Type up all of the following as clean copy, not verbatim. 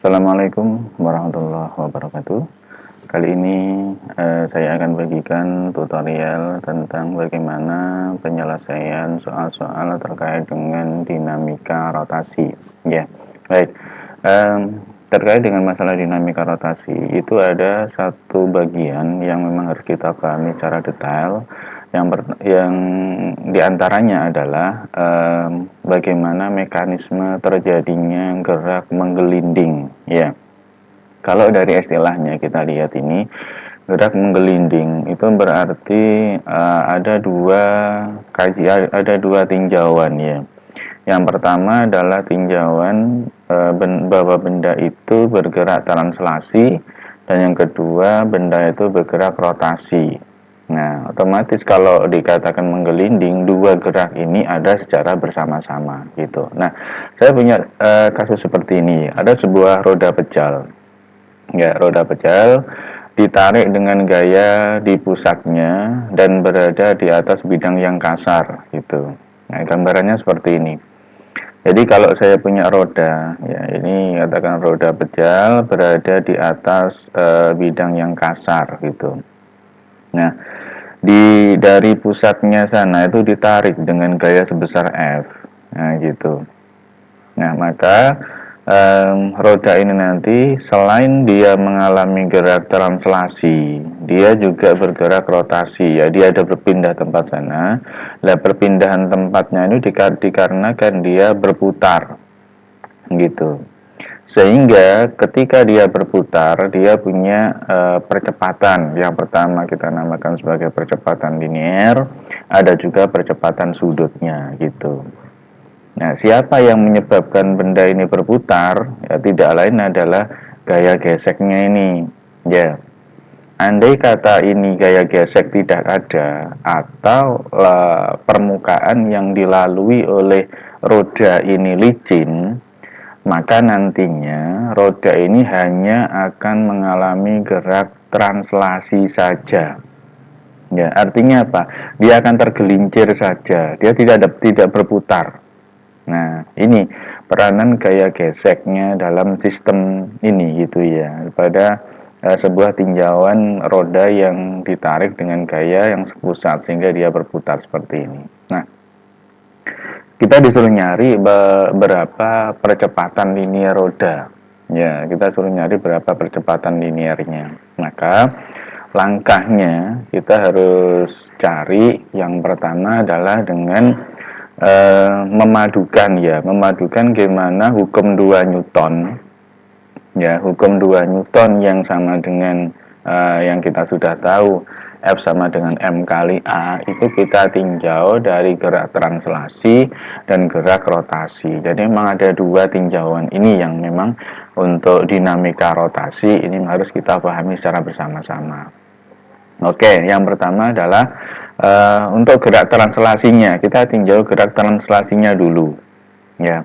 Assalamualaikum warahmatullahi wabarakatuh. Kali ini saya akan bagikan tutorial tentang bagaimana penyelesaian soal-soal terkait dengan dinamika rotasi. Ya, baik. Terkait dengan masalah dinamika rotasi itu ada satu bagian yang memang harus kita pahami secara detail. Yang diantaranya adalah bagaimana mekanisme terjadinya gerak menggelinding. Ya, kalau dari istilahnya kita lihat ini, gerak menggelinding itu berarti ada dua tinjauan ya. Yang pertama adalah tinjauan bahwa benda itu bergerak translasi, dan yang kedua benda itu bergerak rotasi. Nah, otomatis kalau dikatakan menggelinding, dua gerak ini ada secara bersama-sama gitu. Nah, saya punya kasus seperti ini. Ada sebuah roda pejal. Ya, roda pejal ditarik dengan gaya di pusatnya dan berada di atas bidang yang kasar gitu. Nah, gambarannya seperti ini. Jadi kalau saya punya roda, ya ini katakan roda pejal berada di atas bidang yang kasar gitu. Nah, dari pusatnya sana itu ditarik dengan gaya sebesar F. Nah, gitu. Nah, maka roda ini nanti selain dia mengalami gerak translasi, dia juga bergerak rotasi. Ya, dia ada berpindah tempat sana. Nah, perpindahan tempatnya ini dikarenakan dia berputar. Gitu. Sehingga ketika dia berputar, dia punya percepatan. Yang pertama kita namakan sebagai percepatan linier, ada juga percepatan sudutnya gitu. Nah, siapa yang menyebabkan benda ini berputar? Ya, tidak lain adalah gaya geseknya ini. Ya, andai kata ini gaya gesek tidak ada, atau permukaan yang dilalui oleh roda ini licin, maka nantinya roda ini hanya akan mengalami gerak translasi saja. Ya, artinya apa? Dia akan tergelincir saja. Dia tidak berputar. Nah, ini peranan gaya geseknya dalam sistem ini gitu ya. Pada sebuah tinjauan roda yang ditarik dengan gaya yang sepusat sehingga dia berputar seperti ini. Nah, kita disuruh nyari berapa percepatan linear roda. Ya, kita suruh nyari berapa percepatan linearnya. Maka langkahnya kita harus cari, yang pertama adalah dengan memadukan gimana hukum 2 Newton. Ya, hukum 2 Newton yang sama dengan yang kita sudah tahu, F sama dengan M kali A, itu kita tinjau dari gerak translasi dan gerak rotasi. Jadi memang ada dua tinjauan ini yang memang untuk dinamika rotasi ini harus kita pahami secara bersama-sama. Oke, yang pertama adalah untuk gerak translasinya, kita tinjau gerak translasinya dulu. Ya.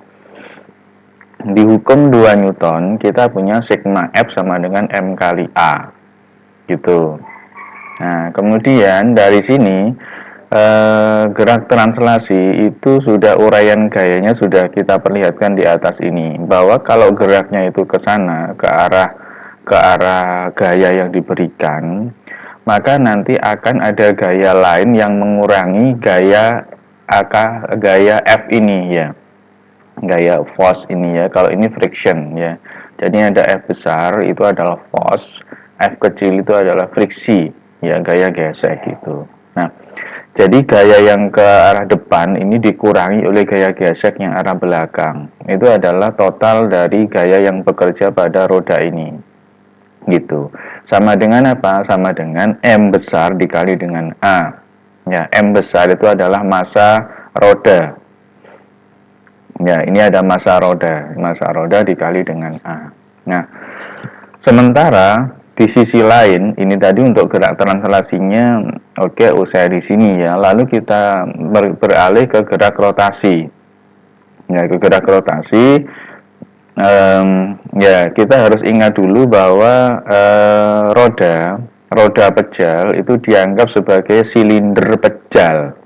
Di hukum 2 Newton kita punya sigma F sama dengan M kali A. Gitu. Nah, kemudian dari sini gerak translasi itu sudah uraian gayanya sudah kita perlihatkan di atas ini, bahwa kalau geraknya itu ke sana, ke arah gaya yang diberikan, maka nanti akan ada gaya lain yang mengurangi gaya F ini ya, gaya force ini ya. Kalau ini friction ya, jadi ada F besar itu adalah force, F kecil itu adalah friksi ya, gaya gesek gitu. Nah, jadi gaya yang ke arah depan ini dikurangi oleh gaya gesek yang arah belakang. Itu adalah total dari gaya yang bekerja pada roda ini. Gitu. Sama dengan apa? Sama dengan M besar dikali dengan A. Ya, M besar itu adalah massa roda. Ya, ini ada massa roda dikali dengan A. Nah, sementara di sisi lain, ini tadi untuk gerak translasinya, oke, usai di sini ya. Lalu kita beralih ke gerak rotasi. Ya, ke gerak rotasi, ya kita harus ingat dulu bahwa roda pejal itu dianggap sebagai silinder pejal.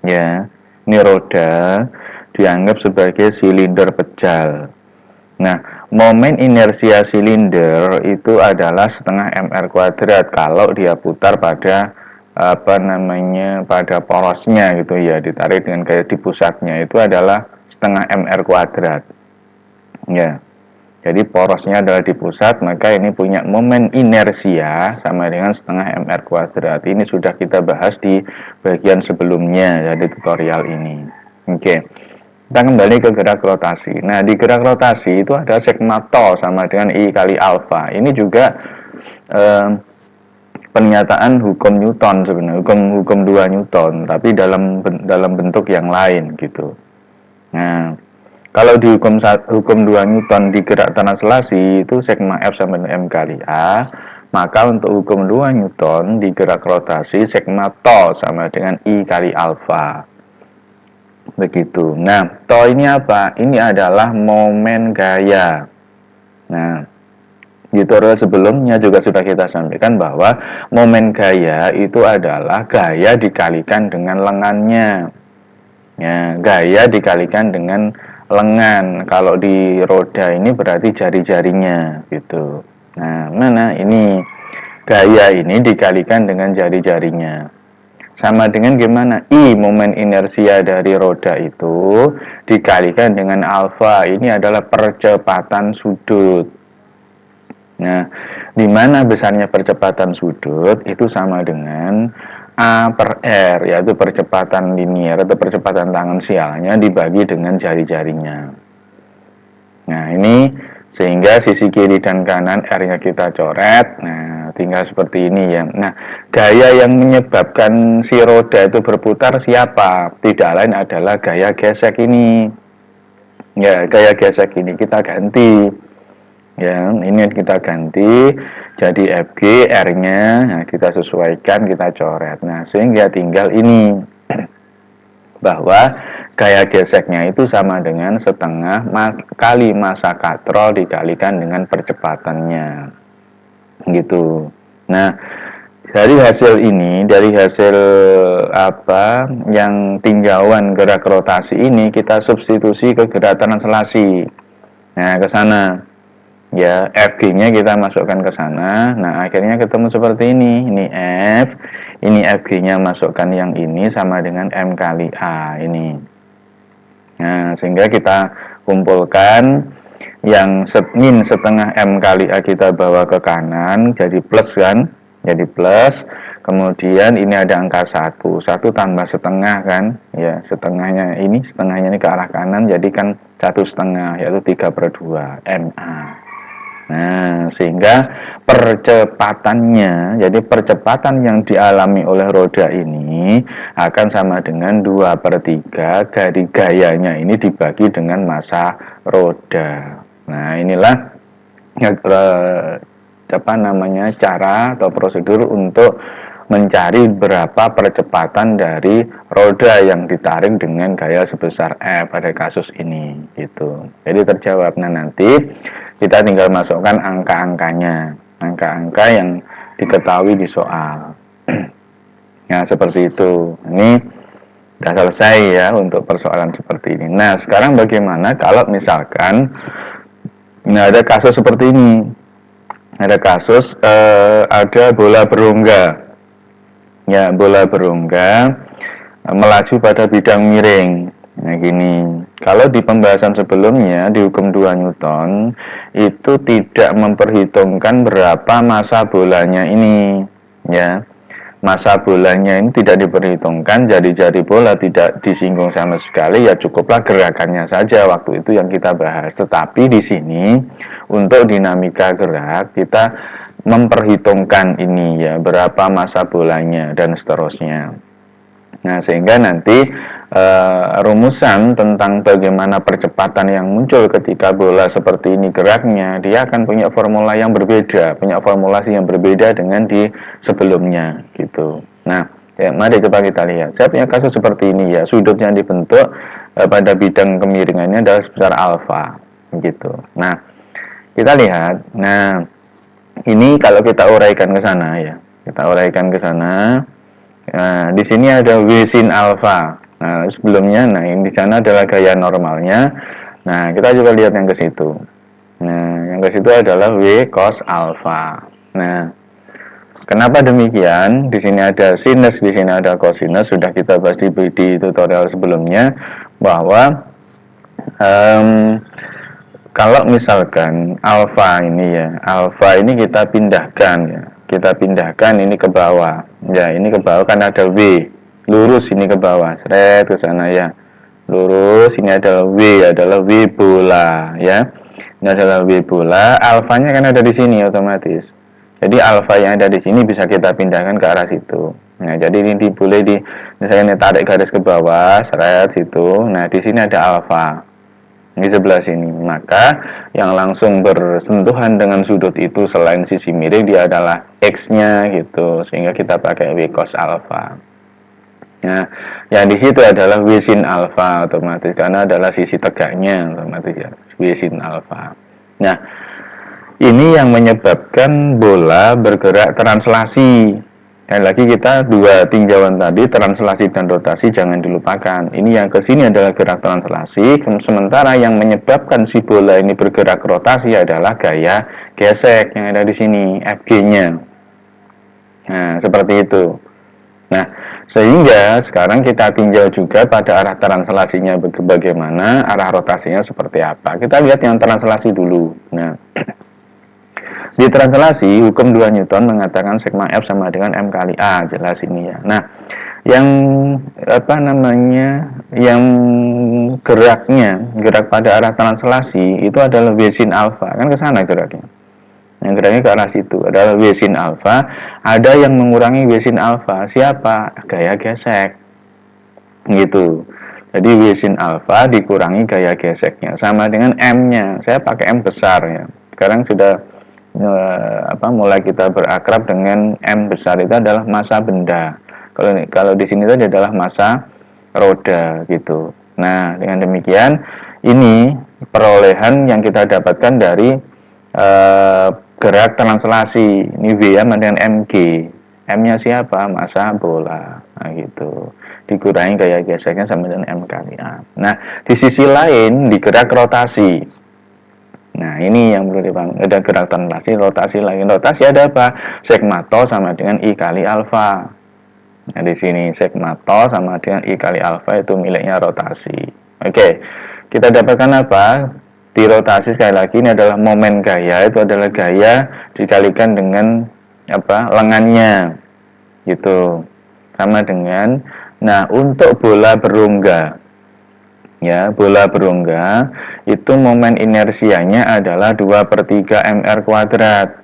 Ya, ini roda dianggap sebagai silinder pejal. Nah, momen inersia silinder itu adalah setengah mr kuadrat kalau dia putar pada pada porosnya gitu ya, ditarik dengan gaya di pusatnya itu adalah setengah mr kuadrat ya. Jadi porosnya adalah di pusat, maka ini punya momen inersia sama dengan setengah mr kuadrat. Ini sudah kita bahas di bagian sebelumnya, jadi tutorial ini. Oke, kita kembali ke gerak rotasi. Nah, di gerak rotasi itu ada sigma tau sama dengan I kali alfa. Ini juga pernyataan hukum Newton sebenarnya, hukum 2 Newton, tapi dalam bentuk yang lain gitu. Nah, kalau di hukum 2 Newton di gerak translasi itu sigma F sama dengan M kali A, maka untuk hukum 2 Newton di gerak rotasi sigma tau sama dengan I kali alfa. Begitu. Nah, tau ini apa? Ini adalah momen gaya. Nah, di tutorial sebelumnya juga sudah kita sampaikan bahwa momen gaya itu adalah gaya dikalikan dengan lengannya. Ya, gaya dikalikan dengan lengan. Kalau di roda ini berarti jari-jarinya gitu. Nah, mana ini gaya ini dikalikan dengan jari-jarinya. Sama dengan gimana? I momen inersia dari roda itu dikalikan dengan alfa. Ini adalah percepatan sudut. Nah, di mana besarnya percepatan sudut itu sama dengan A per R, yaitu percepatan linier atau percepatan tangensialnya dibagi dengan jari-jarinya. Nah, ini sehingga sisi kiri dan kanan R-nya kita coret. Nah, tinggal seperti ini ya. Nah, gaya yang menyebabkan si roda itu berputar siapa? Tidak lain adalah gaya gesek ini. Ya, gaya gesek ini kita ganti. Ya, ini kita ganti jadi FG, R-nya nah, kita sesuaikan, kita coret. Nah, sehingga tinggal ini bahwa gaya geseknya itu sama dengan setengah kali massa katrol dikalikan dengan percepatannya. Gitu. Nah, dari hasil ini, dari hasil yang tinjauan gerak rotasi ini kita substitusi ke gerak translasi. Nah, ke sana. Ya, FG-nya kita masukkan ke sana. Nah, akhirnya ketemu seperti ini. Ini F, ini FG-nya masukkan yang ini sama dengan M kali A ini. Nah, sehingga kita kumpulkan yang min setengah M kali A kita bawa ke kanan, jadi plus kan? Jadi plus. Kemudian ini ada angka 1 tambah setengah kan? Ya, setengahnya ini ke arah kanan, jadi kan 1/2, yaitu 3/2 MA. Nah, sehingga percepatannya, jadi percepatan yang dialami oleh roda ini akan sama dengan 2/3 dari gayanya ini dibagi dengan massa roda. Nah, inilah cara atau prosedur untuk mencari berapa percepatan dari roda yang ditarik dengan gaya sebesar F pada kasus ini gitu. Jadi terjawab. Nah, nanti kita tinggal masukkan angka-angkanya, angka-angka yang diketahui di soal. Nah, seperti itu. Ini sudah selesai ya untuk persoalan seperti ini. Nah, sekarang bagaimana kalau misalkan ada kasus seperti ini? Ada kasus ada bola berongga. Ya, bola berongga melaju pada bidang miring. Nah, gini. Kalau di pembahasan sebelumnya di hukum 2 Newton itu tidak memperhitungkan berapa massa bolanya ini, ya. Massa bolanya ini tidak diperhitungkan, jari-jari bola tidak disinggung sama sekali, ya cukuplah gerakannya saja waktu itu yang kita bahas. Tetapi di sini untuk dinamika gerak kita memperhitungkan ini ya, berapa massa bolanya dan seterusnya. Nah, sehingga nanti rumusan tentang bagaimana percepatan yang muncul ketika bola seperti ini geraknya, dia akan punya formula yang berbeda, punya formulasi yang berbeda dengan di sebelumnya gitu. Nah, ya, mari kita lihat. Saya punya kasus seperti ini ya, sudut yang dibentuk pada bidang kemiringannya adalah sebesar alfa gitu. Nah, kita lihat. Nah, ini kalau kita uraikan ke sana ya. Kita uraikan ke sana. Nah, di sini ada W sin alfa. Nah, sebelumnya, ini di sana adalah gaya normalnya. Nah, kita juga lihat yang ke situ. Nah, yang ke situ adalah W cos alfa. Nah, kenapa demikian? Di sini ada sinus, di sini ada cosinus. Sudah kita bahas di tutorial sebelumnya bahwa um, kalau misalkan alfa ini kita pindahkan ya, kita pindahkan ini ke bawah. Ya, ini ke bawah kan ada W, lurus ini ke bawah, seret ke sana ya. Lurus, ini adalah W bola ya. Ini adalah W bola, alfanya kan ada di sini otomatis. Jadi alfa yang ada di sini bisa kita pindahkan ke arah situ. Nah, jadi ini boleh misalnya tarik garis ke bawah, seret situ. Nah, di sini ada alfa di sebelah sini. Maka yang langsung bersentuhan dengan sudut itu selain sisi miring dia adalah x-nya gitu. Sehingga kita pakai W cos alfa. Nah, yang di situ adalah W sin alfa otomatis karena adalah sisi tegaknya otomatis ya, W sin alfa. Nah, ini yang menyebabkan bola bergerak translasi. Dan lagi kita dua tinjauan tadi, translasi dan rotasi jangan dilupakan. Ini yang ke sini adalah gerak translasi, sementara yang menyebabkan si bola ini bergerak rotasi adalah gaya gesek yang ada di sini, Fg-nya. Nah, seperti itu. Nah, sehingga sekarang kita tinjau juga pada arah translasinya bagaimana, arah rotasinya seperti apa. Kita lihat yang translasi dulu. Nah, di translasi, hukum 2 Newton mengatakan sigma F sama dengan M kali A, jelas ini ya. Nah, yang yang gerak pada arah translasi itu adalah W sin alfa, kan ke sana geraknya. Yang geraknya ke arah situ adalah W sin alfa. Ada yang mengurangi W sin alfa, siapa? Gaya gesek. Gitu. Jadi W sin alfa dikurangi gaya geseknya sama dengan M-nya. Saya pakai M besar ya. Sekarang sudah mulai kita berakrab dengan M besar itu adalah massa benda. Kalau di sini tadi adalah massa roda gitu. Nah, dengan demikian ini perolehan yang kita dapatkan dari gerak translasi. Ini V sama dengan mg. M-nya siapa? Massa bola. Nah, gitu. Dikurangi gaya geseknya sama dengan M kali A. Nah, di sisi lain di gerak rotasi. Nah, ini yang perlu dipahami. Ada gerak translasi, rotasi lagi. Rotasi ada apa? Segmato sama dengan I kali alfa. Nah, di sini segmato sama dengan I kali alfa itu miliknya rotasi. Oke, kita dapatkan apa? Di rotasi sekali lagi ini adalah momen gaya, itu adalah gaya dikalikan dengan lengannya. Gitu. Sama dengan, nah untuk bola berongga. Ya, bola berongga itu momen inersianya adalah 2/3 mr kuadrat.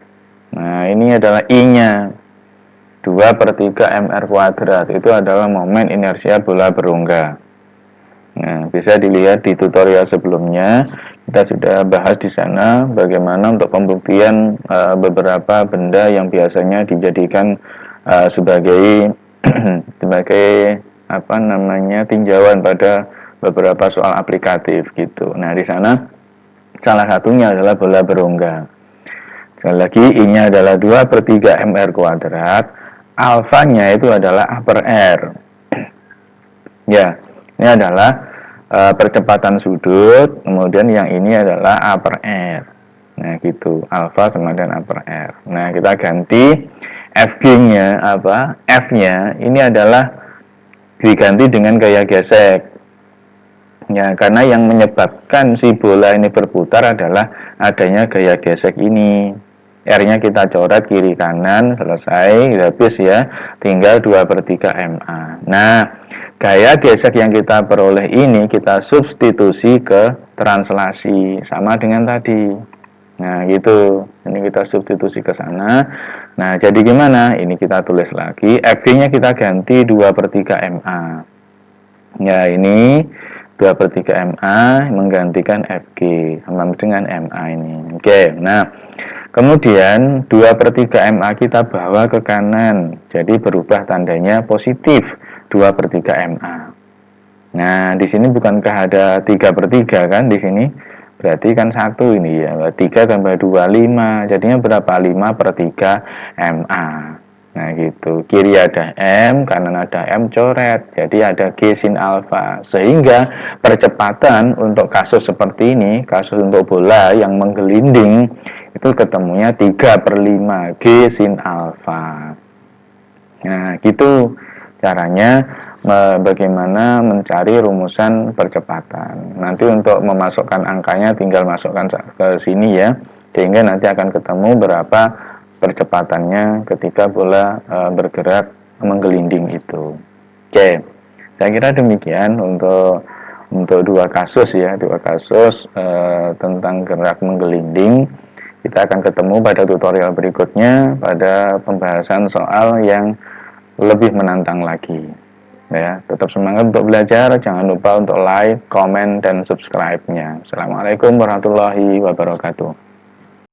Nah, ini adalah I-nya. 2/3 mr kuadrat itu adalah momen inersia bola berongga. Nah, bisa dilihat di tutorial sebelumnya kita sudah bahas di sana bagaimana untuk pembuktian beberapa benda yang biasanya dijadikan sebagai tinjauan pada beberapa soal aplikatif gitu. Nah, di sana salah satunya adalah bola berongga. Sekali lagi, I-nya adalah 2/3 mr kuadrat, alfanya itu adalah upper R. Ya, ini adalah percepatan sudut, kemudian yang ini adalah upper R. Nah, gitu, alfa sama dengan upper R. Nah, kita ganti Fg-nya F-nya ini adalah diganti dengan gaya gesek. Ya, karena yang menyebabkan si bola ini berputar adalah adanya gaya gesek ini. R-nya kita coret kiri kanan, selesai, habis ya, tinggal 2/3 MA. Nah, gaya gesek yang kita peroleh ini kita substitusi ke translasi, sama dengan tadi. Nah, gitu. Ini kita substitusi ke sana. Nah, jadi gimana? Ini kita tulis lagi, Fg-nya kita ganti 2/3 MA. Ya, ini 2/3 MA menggantikan Fg sama dengan MA ini. Oke, nah kemudian 2/3 MA kita bawa ke kanan, jadi berubah tandanya positif 2/3 MA. Nah, di sini bukankah ada 3/3 kan di sini? Berarti kan 1 ini ya, 3 tambah 2, 5. Jadinya berapa? 5/3 MA. Nah gitu, kiri ada M, kanan ada M coret, jadi ada G sin alfa. Sehingga percepatan untuk kasus seperti ini, kasus untuk bola yang menggelinding, itu ketemunya 3/5 G sin alfa. Nah gitu caranya bagaimana mencari rumusan percepatan. Nanti untuk memasukkan angkanya tinggal masukkan ke sini ya, sehingga nanti akan ketemu berapa percepatannya ketika bola bergerak menggelinding itu. Oke, saya kira demikian untuk dua kasus ya, dua kasus tentang gerak menggelinding. Kita akan ketemu pada tutorial berikutnya pada pembahasan soal yang lebih menantang lagi. Ya, tetap semangat untuk belajar, jangan lupa untuk like, komen, dan subscribe-nya. Assalamualaikum warahmatullahi wabarakatuh.